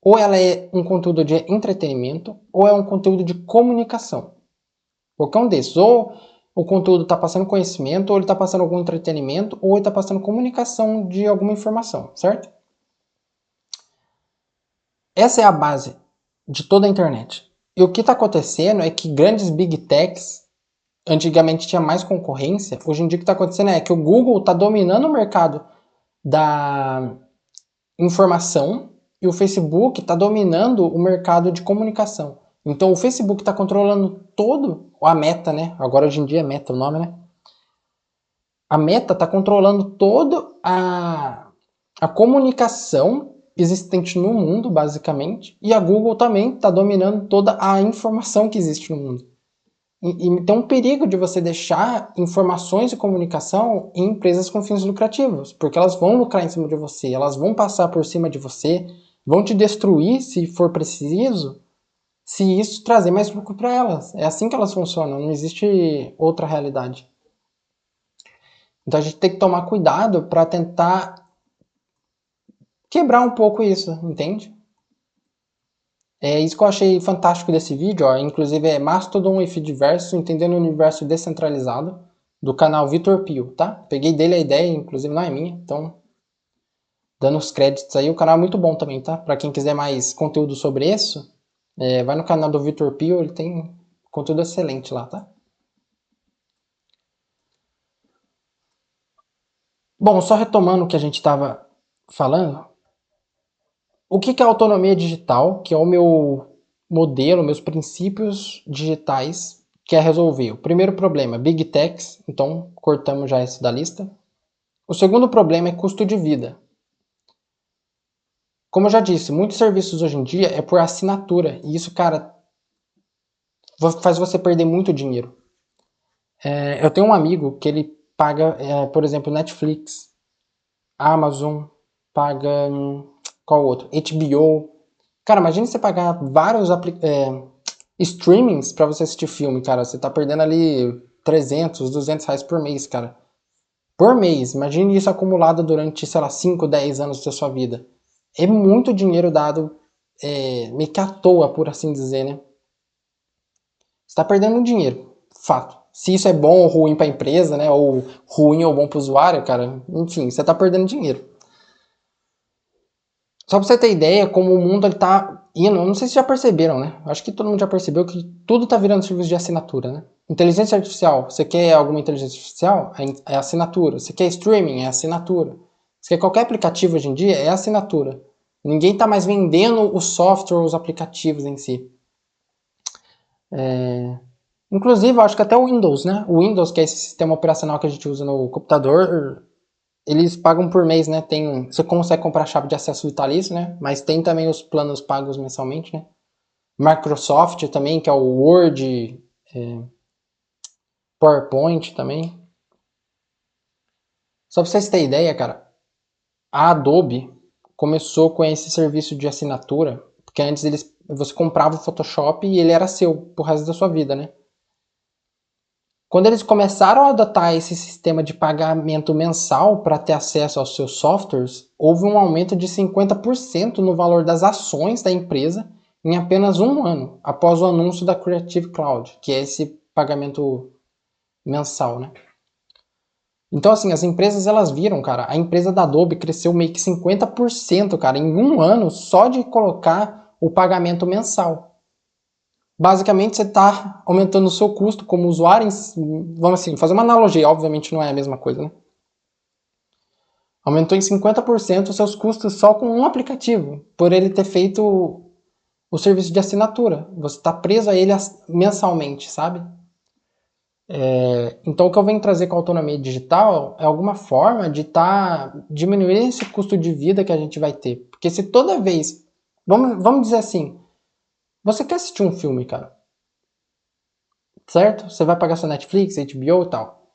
ou ela é um conteúdo de entretenimento, ou é um conteúdo de comunicação. Qualquer um desses. Ou o conteúdo está passando conhecimento, ou ele está passando algum entretenimento, ou ele está passando comunicação de alguma informação, certo? Essa é a base de toda a internet. E o que está acontecendo é que grandes big techs, antigamente tinha mais concorrência, hoje em dia o que está acontecendo é que o Google está dominando o mercado da informação e o Facebook está dominando o mercado de comunicação. Então o Facebook está controlando todo, a Meta, né? Agora hoje em dia é Meta o nome, né? A Meta está controlando toda a comunicação existente no mundo, basicamente, e a Google também está dominando toda a informação que existe no mundo. E tem um perigo de você deixar informações e comunicação em empresas com fins lucrativos, porque elas vão lucrar em cima de você, elas vão passar por cima de você, vão te destruir se for preciso, se isso trazer mais lucro para elas. É assim que elas funcionam, não existe outra realidade. Então a gente tem que tomar cuidado para tentar quebrar um pouco isso, entende? É isso que eu achei fantástico desse vídeo, ó. Inclusive é Mastodon e Feedverso, entendendo o universo descentralizado, do canal Vitor Pio, tá? Peguei dele a ideia, inclusive não é minha, então dando os créditos aí. O canal é muito bom também, tá? Para quem quiser mais conteúdo sobre isso, vai no canal do Vitor Pio, ele tem conteúdo excelente lá, tá? Bom, só retomando o que a gente estava falando, o que é autonomia digital, que é o meu modelo, meus princípios digitais, que é resolver o primeiro problema, Big Techs, então cortamos já esse da lista. O segundo problema é custo de vida. Como eu já disse, muitos serviços hoje em dia é por assinatura, e isso, cara, faz você perder muito dinheiro. Eu tenho um amigo que ele paga, por exemplo, Netflix, Amazon, paga, qual outro? HBO. Cara, imagine você pagar vários streamings pra você assistir filme, cara. Você tá perdendo ali 300, 200 reais por mês, cara. Por mês. Imagine isso acumulado durante, sei lá, 5, 10 anos da sua vida. É muito dinheiro dado meio que à toa, por assim dizer, né? Você tá perdendo dinheiro. Fato. Se isso é bom ou ruim pra empresa, né? Ou ruim ou bom pro usuário, cara. Enfim, você tá perdendo dinheiro. Só pra você ter ideia, como o mundo ele tá indo, eu não sei se já perceberam, né? Acho que todo mundo já percebeu que tudo tá virando serviço de assinatura, né? Inteligência artificial, você quer alguma inteligência artificial? É assinatura. Você quer streaming? É assinatura. Você quer qualquer aplicativo hoje em dia? É assinatura. Ninguém tá mais vendendo o software, os aplicativos em si. Inclusive, eu acho que até o Windows, né? O Windows, que é esse sistema operacional que a gente usa no computador, eles pagam por mês, né? Você consegue comprar chave de acesso vitalício, né? Mas tem também os planos pagos mensalmente, né? Microsoft também, que é o Word, PowerPoint também. Só pra vocês terem ideia, cara, a Adobe começou com esse serviço de assinatura, porque antes você comprava o Photoshop e ele era seu pro resto da sua vida, né? Quando eles começaram a adotar esse sistema de pagamento mensal para ter acesso aos seus softwares, houve um aumento de 50% no valor das ações da empresa em apenas um ano, após o anúncio da Creative Cloud, que é esse pagamento mensal, né? Então, assim, as empresas, elas viram, cara, a empresa da Adobe cresceu meio que 50%, cara, em um ano, só de colocar o pagamento mensal. Basicamente, você está aumentando o seu custo como usuário, vamos assim, fazer uma analogia, obviamente não é a mesma coisa, né? Aumentou em 50% os seus custos só com um aplicativo, por ele ter feito o serviço de assinatura. Você está preso a ele mensalmente, sabe? Então, o que eu venho trazer com a autonomia digital é alguma forma de estar diminuindo esse custo de vida que a gente vai ter. Porque se toda vez, vamos dizer assim, você quer assistir um filme, cara, certo? Você vai pagar sua Netflix, HBO e tal.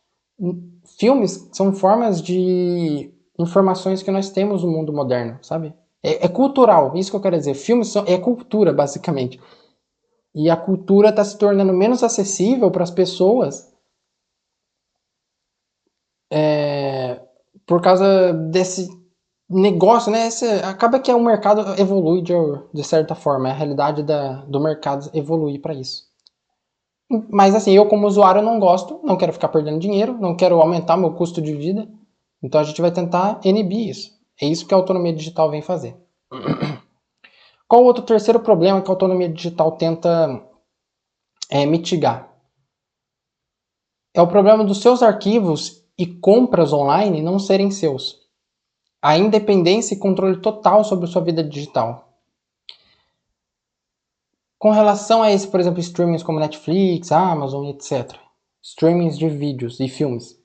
Filmes são formas de informações que nós temos no mundo moderno, sabe? É cultural, isso que eu quero dizer. Filmes é cultura, basicamente. E a cultura está se tornando menos acessível para as pessoas por causa desse negócio, né? Acaba que o mercado evolui de certa forma. A realidade do mercado evolui para isso. Mas assim, eu como usuário não gosto, não quero ficar perdendo dinheiro, não quero aumentar meu custo de vida. Então a gente vai tentar inibir isso. É isso que a autonomia digital vem fazer. Qual o outro terceiro problema que a autonomia digital tenta mitigar? É o problema dos seus arquivos e compras online não serem seus. A independência e controle total sobre sua vida digital. Com relação a esse, por exemplo, streamings como Netflix, Amazon, etc. Streamings de vídeos e filmes.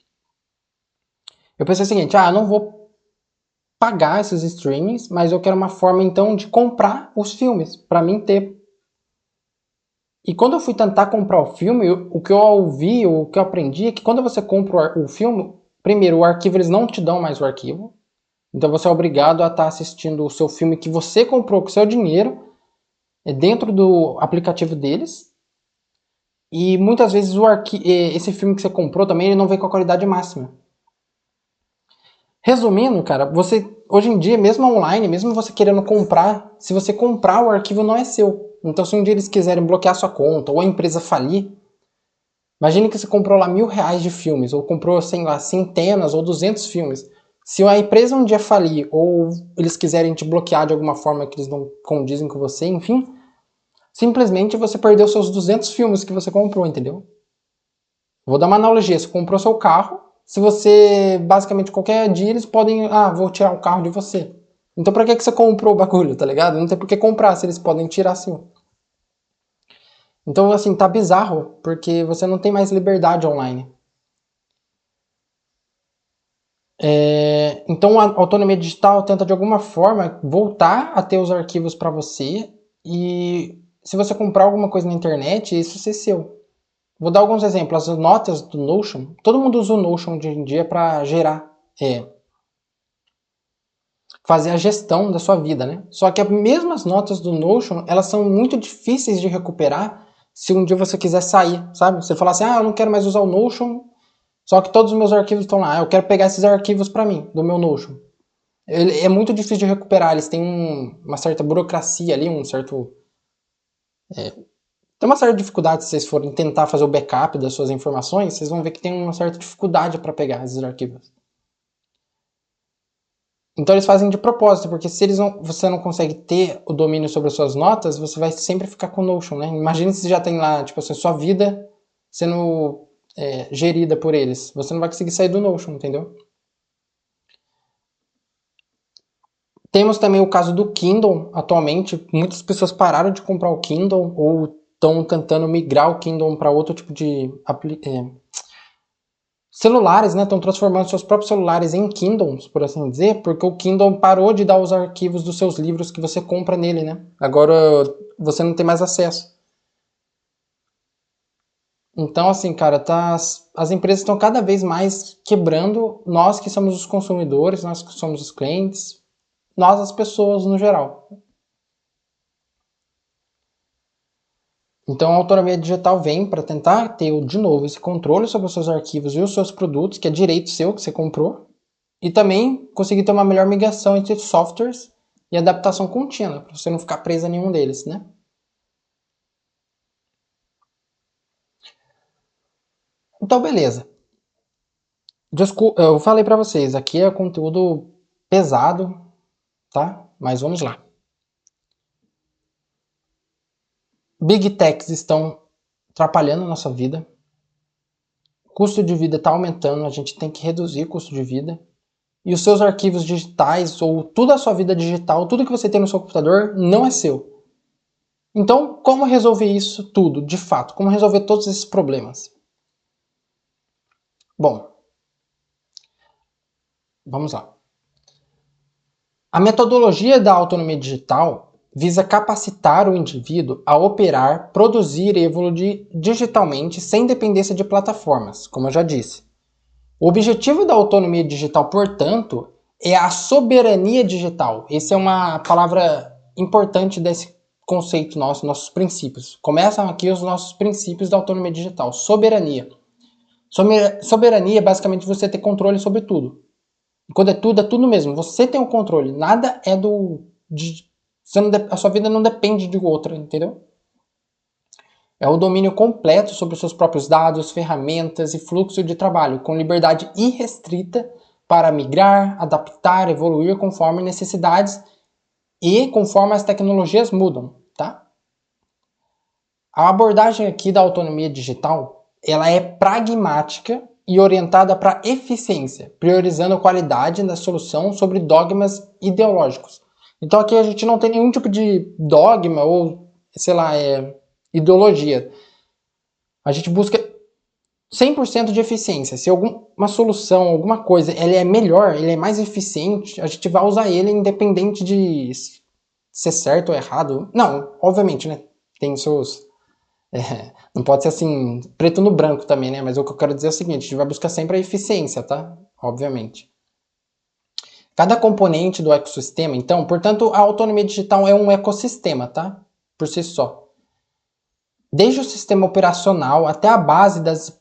Eu pensei o seguinte, eu não vou pagar esses streamings, mas eu quero uma forma então de comprar os filmes, para mim ter. E quando eu fui tentar comprar o filme, o que eu ouvi, o que eu aprendi é que quando você compra o filme, primeiro, o arquivo, eles não te dão mais o arquivo. Então você é obrigado a estar assistindo o seu filme que você comprou com o seu dinheiro dentro do aplicativo deles. E muitas vezes esse filme que você comprou também ele não vem com a qualidade máxima. Resumindo, cara, você hoje em dia, mesmo online, mesmo você querendo comprar, se você comprar, o arquivo não é seu. Então, se um dia eles quiserem bloquear sua conta ou a empresa falir, imagine que você comprou lá R$ 1.000 de filmes, ou comprou, sei lá, centenas ou 200 filmes. Se a empresa um dia falir, ou eles quiserem te bloquear de alguma forma que eles não condizem com você, enfim, simplesmente você perdeu seus 200 filmes que você comprou, entendeu? Vou dar uma analogia, você comprou seu carro, se você, basicamente, qualquer dia eles podem, vou tirar o carro de você. Então pra que você comprou o bagulho, tá ligado? Não tem por que comprar se eles podem tirar assim. Então, assim, tá bizarro, porque você não tem mais liberdade online. Então a autonomia digital tenta de alguma forma voltar a ter os arquivos para você e se você comprar alguma coisa na internet, isso ser seu. Vou dar alguns exemplos. As notas do Notion, todo mundo usa o Notion hoje em dia para gerar, fazer a gestão da sua vida, né? Só que as mesmas notas do Notion, elas são muito difíceis de recuperar se um dia você quiser sair, sabe? Você falar assim, eu não quero mais usar o Notion, só que todos os meus arquivos estão lá. Eu quero pegar esses arquivos para mim, do meu Notion. Ele é muito difícil de recuperar, eles têm uma certa burocracia ali, tem uma certa dificuldade se vocês forem tentar fazer o backup das suas informações, vocês vão ver que tem uma certa dificuldade para pegar esses arquivos. Então eles fazem de propósito, porque se você não consegue ter o domínio sobre as suas notas, você vai sempre ficar com o Notion, né? Imagina se já tem lá, tipo assim, sua vida sendo gerida por eles. Você não vai conseguir sair do Notion, entendeu? Temos também o caso do Kindle atualmente. Muitas pessoas pararam de comprar o Kindle ou estão tentando migrar o Kindle para outro tipo de celulares, né? Estão transformando seus próprios celulares em Kindles, por assim dizer, porque o Kindle parou de dar os arquivos dos seus livros que você compra nele, né? Agora você não tem mais acesso. Então, assim, cara, as empresas estão cada vez mais quebrando nós que somos os consumidores, nós que somos os clientes, nós as pessoas no geral. Então a autonomia digital vem para tentar ter de novo esse controle sobre os seus arquivos e os seus produtos, que é direito seu que você comprou, e também conseguir ter uma melhor migração entre softwares e adaptação contínua, para você não ficar preso a nenhum deles, né? Então beleza. Desculpa, eu falei para vocês, aqui é conteúdo pesado, tá? Mas vamos lá. Big Techs estão atrapalhando a nossa vida. O custo de vida está aumentando, a gente tem que reduzir o custo de vida. E os seus arquivos digitais, ou toda a sua vida digital, tudo que você tem no seu computador, não é seu. Então, como resolver isso tudo, de fato? Como resolver todos esses problemas? Bom, vamos lá. A metodologia da autonomia digital visa capacitar o indivíduo a operar, produzir e evoluir digitalmente sem dependência de plataformas, como eu já disse. O objetivo da autonomia digital, portanto, é a soberania digital. Essa é uma palavra importante desse conceito nosso, nossos princípios. Começam aqui os nossos princípios da autonomia digital. Soberania. Soberania é basicamente você ter controle sobre tudo. E quando é tudo mesmo. Você tem o controle. Nada é a sua vida não depende de outra, entendeu? É o domínio completo sobre os seus próprios dados, ferramentas e fluxo de trabalho, com liberdade irrestrita para migrar, adaptar, evoluir conforme necessidades e conforme as tecnologias mudam, tá? A abordagem aqui da autonomia digital, ela é pragmática e orientada para eficiência, priorizando a qualidade da solução sobre dogmas ideológicos. Então aqui a gente não tem nenhum tipo de dogma ou, sei lá, ideologia. A gente busca 100% de eficiência. Se alguma solução, alguma coisa, ela é melhor, ele é mais eficiente, a gente vai usar ele independente de ser certo ou errado. Não, obviamente, né? Tem seus... não pode ser assim, preto no branco também, né? Mas o que eu quero dizer é o seguinte, a gente vai buscar sempre a eficiência, tá? Obviamente. Cada componente do ecossistema, então, portanto, a autonomia digital é um ecossistema, tá? Por si só. Desde o sistema operacional até a base das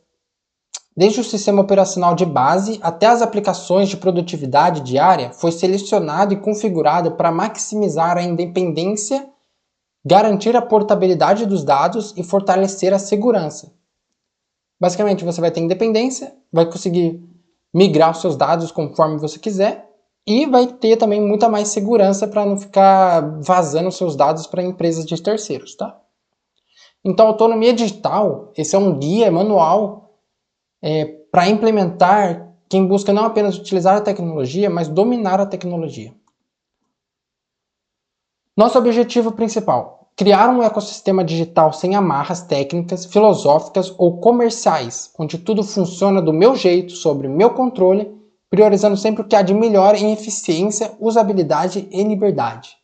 Desde o sistema operacional de base até as aplicações de produtividade diária, foi selecionado e configurado para maximizar a independência, garantir a portabilidade dos dados e fortalecer a segurança. Basicamente, você vai ter independência, vai conseguir migrar os seus dados conforme você quiser e vai ter também muita mais segurança para não ficar vazando os seus dados para empresas de terceiros, tá? Então, autonomia digital, esse é um guia manual para implementar quem busca não apenas utilizar a tecnologia, mas dominar a tecnologia. Nosso objetivo principal: criar um ecossistema digital sem amarras técnicas, filosóficas ou comerciais, onde tudo funciona do meu jeito, sob meu controle, priorizando sempre o que há de melhor em eficiência, usabilidade e liberdade.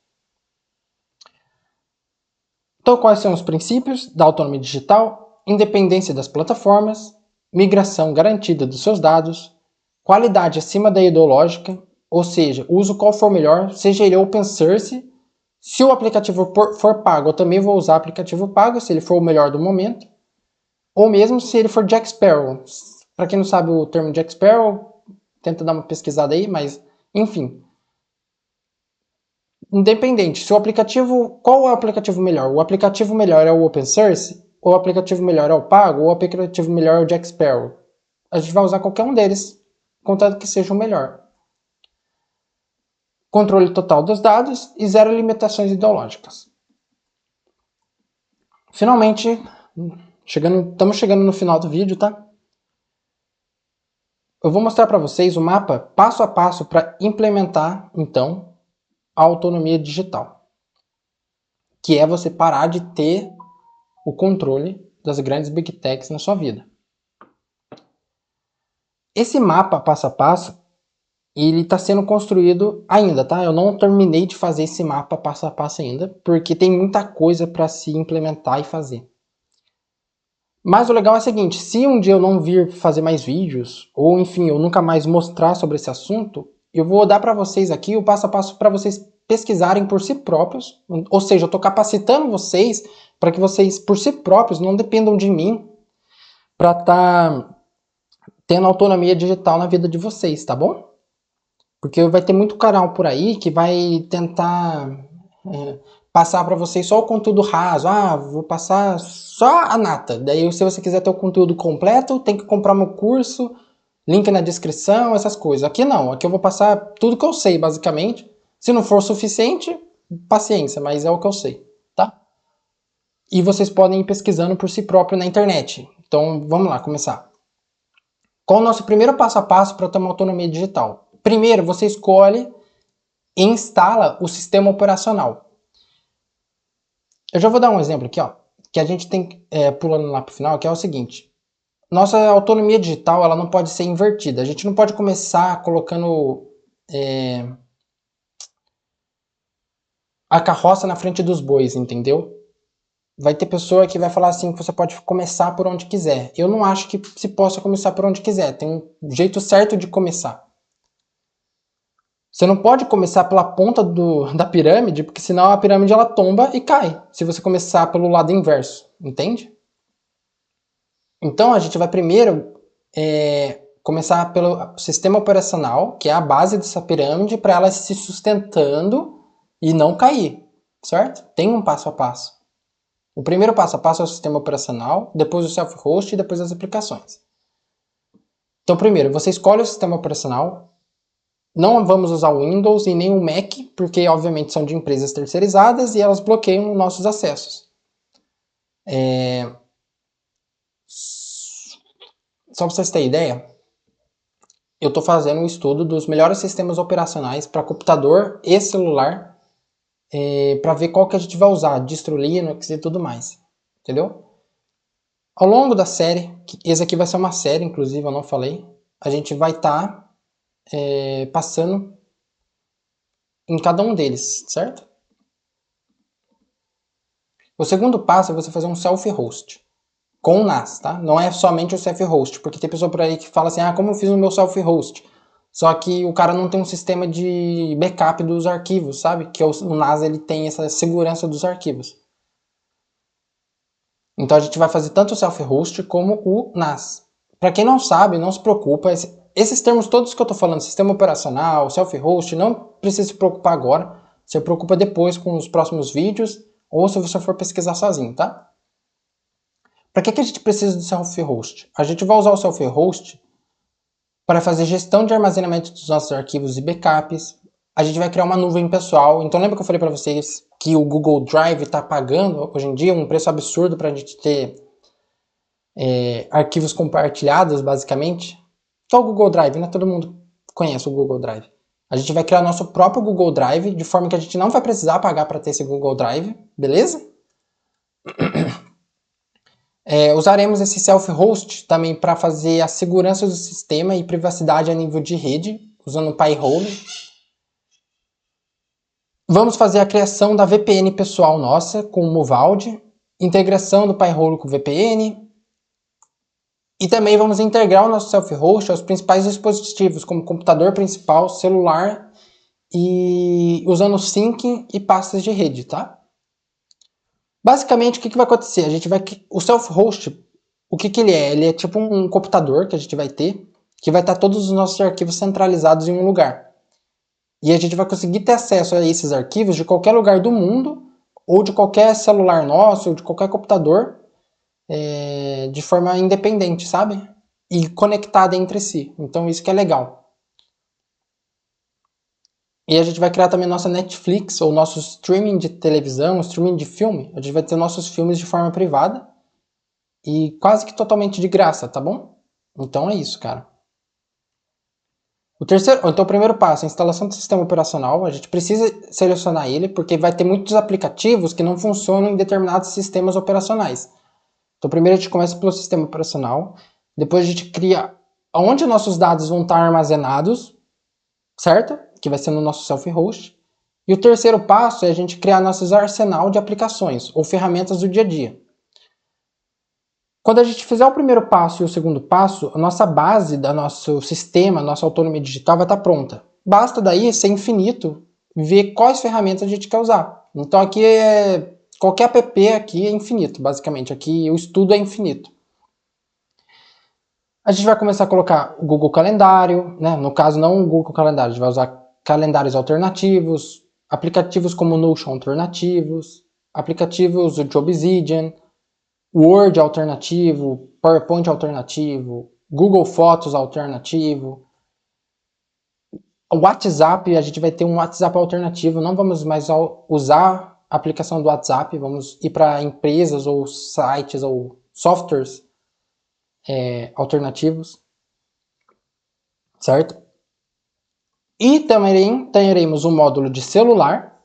Então, quais são os princípios da autonomia digital? Independência das plataformas, migração garantida dos seus dados, qualidade acima da ideológica, ou seja, uso qual for melhor, seja ele open source. Se o aplicativo for pago, eu também vou usar aplicativo pago, se ele for o melhor do momento. Ou mesmo se ele for Jack Sparrow. Para quem não sabe o termo Jack Sparrow, tenta dar uma pesquisada aí, mas enfim. Independente, se o aplicativo... Qual é o aplicativo melhor? O aplicativo melhor é o open source? Ou o aplicativo melhor é o pago? Ou o aplicativo melhor é o Jack Sparrow? A gente vai usar qualquer um deles, contanto que seja o melhor. Controle total dos dados e zero limitações ideológicas. Finalmente, estamos chegando no final do vídeo, tá? Eu vou mostrar para vocês o mapa passo a passo para implementar, então, a autonomia digital. Que é você parar de ter o controle das grandes Big Techs na sua vida. Esse mapa passo a passo, ele está sendo construído ainda, tá? Eu não terminei de fazer esse mapa passo a passo ainda, porque tem muita coisa para se implementar e fazer. Mas o legal é o seguinte, se um dia eu não vir fazer mais vídeos, ou enfim, eu nunca mais mostrar sobre esse assunto, eu vou dar para vocês aqui o passo a passo para vocês pesquisarem por si próprios, ou seja, eu estou capacitando vocês para que vocês por si próprios não dependam de mim para estar tendo autonomia digital na vida de vocês, tá bom? Porque vai ter muito canal por aí que vai tentar passar para vocês só o conteúdo raso. Ah, vou passar só a nata. Daí se você quiser ter o conteúdo completo, tem que comprar meu curso. link na descrição, essas coisas. Aqui não, aqui eu vou passar tudo que eu sei, basicamente. Se não for suficiente, paciência, mas é o que eu sei, tá? E vocês podem ir pesquisando por si próprio na internet. Então, vamos lá, começar. Qual é o nosso primeiro passo a passo para ter uma autonomia digital? Primeiro, você escolhe e instala o sistema operacional. Eu já vou dar um exemplo aqui, ó, que a gente tem, pulando lá para o final, que é o seguinte. Nossa autonomia digital ela não pode ser invertida. A gente não pode começar colocando a carroça na frente dos bois, entendeu? Vai ter pessoa que vai falar assim que você pode começar por onde quiser. Eu não acho que se possa começar por onde quiser. Tem um jeito certo de começar. Você não pode começar pela ponta da pirâmide, porque senão a pirâmide ela tomba e cai. Se você começar pelo lado inverso, entende? Então a gente vai primeiro começar pelo sistema operacional, que é a base dessa pirâmide, para ela se sustentando e não cair, certo? Tem um passo a passo. O primeiro passo a passo é o sistema operacional, depois o self-host e depois as aplicações. Então, primeiro, você escolhe o sistema operacional. Não vamos usar o Windows e nem o Mac, porque obviamente são de empresas terceirizadas e elas bloqueiam nossos acessos. Só para vocês terem ideia, eu estou fazendo um estudo dos melhores sistemas operacionais para computador e celular para ver qual que a gente vai usar, distro Linux e tudo mais, entendeu? Ao longo da série, esse aqui vai ser uma série, inclusive eu não falei, a gente vai estar passando em cada um deles, certo? O segundo passo é você fazer um self-host com o NAS, tá? Não é somente o self-host, porque tem pessoa por aí que fala assim, como eu fiz o meu self-host? Só que o cara não tem um sistema de backup dos arquivos, sabe? Que o NAS ele tem essa segurança dos arquivos. Então a gente vai fazer tanto o self-host como o NAS. Para quem não sabe, não se preocupa. Esses termos todos que eu estou falando, sistema operacional, self-host, não precisa se preocupar agora. Se preocupa depois com os próximos vídeos ou se você for pesquisar sozinho, tá? Para que a gente precisa do self-host? A gente vai usar o self-host para fazer gestão de armazenamento dos nossos arquivos e backups. A gente vai criar uma nuvem pessoal. Então lembra que eu falei para vocês que o Google Drive está pagando hoje em dia um preço absurdo para a gente ter arquivos compartilhados, basicamente? Que é o Google Drive, né? Todo mundo conhece o Google Drive. A gente vai criar o nosso próprio Google Drive, de forma que a gente não vai precisar pagar para ter esse Google Drive, beleza? Usaremos esse self-host também para fazer a segurança do sistema e privacidade a nível de rede, usando o Pi-hole. Vamos fazer a criação da VPN pessoal nossa com o Muvaldi, integração do Pi-hole com o VPN, e também vamos integrar o nosso self-host aos principais dispositivos, como computador principal, celular, e usando sync e pastas de rede, tá? Basicamente, o que vai acontecer? O self-host, o que ele é? Ele é tipo um computador que a gente vai ter, que vai estar todos os nossos arquivos centralizados em um lugar. E a gente vai conseguir ter acesso a esses arquivos de qualquer lugar do mundo, ou de qualquer celular nosso, ou de qualquer computador, de forma independente, sabe? E conectada entre si. Então isso que é legal. E a gente vai criar também nossa Netflix, ou nosso streaming de televisão, streaming de filme. A gente vai ter nossos filmes de forma privada e quase que totalmente de graça, tá bom? Então é isso, cara. Então o primeiro passo, a instalação do sistema operacional. A gente precisa selecionar ele, porque vai ter muitos aplicativos que não funcionam em determinados sistemas operacionais. Então primeiro a gente começa pelo sistema operacional, depois a gente cria onde nossos dados vão estar armazenados, certo? Que vai ser no nosso self-host. E o terceiro passo é a gente criar nosso arsenal de aplicações ou ferramentas do dia a dia. Quando a gente fizer o primeiro passo e o segundo passo, a nossa base do nosso sistema, nossa autonomia digital vai estar pronta. Basta daí ser infinito, ver quais ferramentas a gente quer usar. Então aqui qualquer app aqui é infinito, basicamente. Aqui o estudo é infinito. A gente vai começar a colocar o Google Calendário, né? No caso não o Google Calendário, a gente vai usar calendários alternativos, aplicativos como Notion alternativos, aplicativos de Obsidian, Word alternativo, PowerPoint alternativo, Google Fotos alternativo. O WhatsApp, a gente vai ter um WhatsApp alternativo, não vamos mais usar a aplicação do WhatsApp, vamos ir para empresas ou sites ou softwares alternativos, certo? E também teremos um módulo de celular,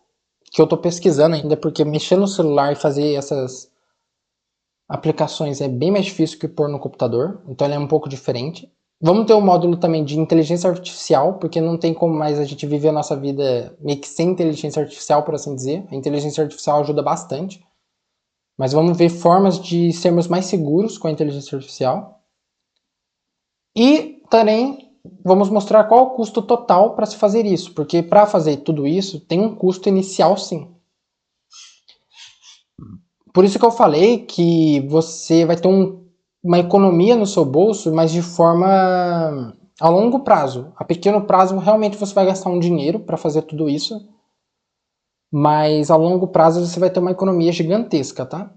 que eu estou pesquisando ainda, porque mexer no celular e fazer essas aplicações é bem mais difícil que pôr no computador, então ele é um pouco diferente. Vamos ter um módulo também de inteligência artificial, porque não tem como mais a gente viver a nossa vida meio que sem inteligência artificial, por assim dizer. A inteligência artificial ajuda bastante, mas vamos ver formas de sermos mais seguros com a inteligência artificial. E também vamos mostrar qual o custo total para se fazer isso, porque para fazer tudo isso tem um custo inicial sim. Por isso que eu falei que você vai ter uma economia no seu bolso, mas de forma a longo prazo. A pequeno prazo realmente você vai gastar um dinheiro para fazer tudo isso, mas a longo prazo você vai ter uma economia gigantesca, tá?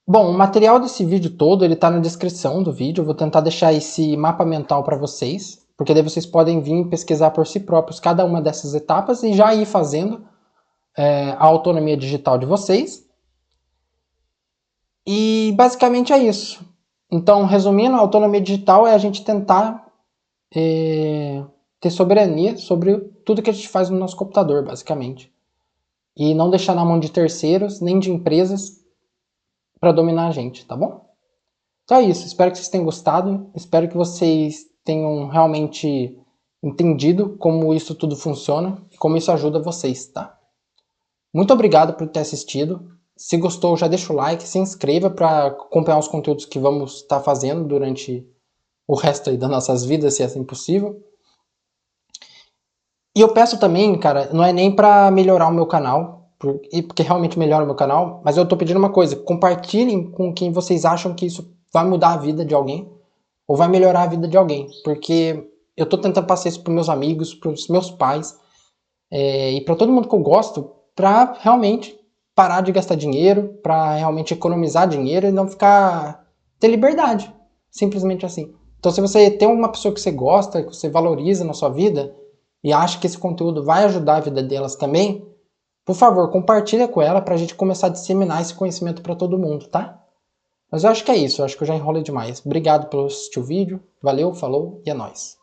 Bom, o material desse vídeo todo ele tá na descrição do vídeo. Eu vou tentar deixar esse mapa mental para vocês, porque daí vocês podem vir pesquisar por si próprios cada uma dessas etapas e já ir fazendo a autonomia digital de vocês. E basicamente é isso. Então, resumindo, a autonomia digital é a gente tentar ter soberania sobre tudo que a gente faz no nosso computador, basicamente. E não deixar na mão de terceiros, nem de empresas, para dominar a gente, tá bom? Então é isso, espero que vocês tenham gostado, espero que vocês tenham realmente entendido como isso tudo funciona e como isso ajuda vocês, tá? Muito obrigado por ter assistido. Se gostou, já deixa o like, se inscreva para acompanhar os conteúdos que vamos estar fazendo durante o resto aí das nossas vidas, se é assim possível. E eu peço também, cara, não é nem para melhorar o meu canal, porque realmente melhora o meu canal, mas eu tô pedindo uma coisa, compartilhem com quem vocês acham que isso vai mudar a vida de alguém, ou vai melhorar a vida de alguém, porque eu tô tentando passar isso pros meus amigos, pros meus pais, e para todo mundo que eu gosto, para realmente parar de gastar dinheiro, para realmente economizar dinheiro e não ter liberdade, simplesmente assim. Então se você tem uma pessoa que você gosta, que você valoriza na sua vida, e acha que esse conteúdo vai ajudar a vida delas também, por favor, compartilha com ela para a gente começar a disseminar esse conhecimento para todo mundo, tá? Mas eu acho que é isso, eu acho que eu já enrolei demais. Obrigado por assistir o vídeo, valeu, falou e é nóis.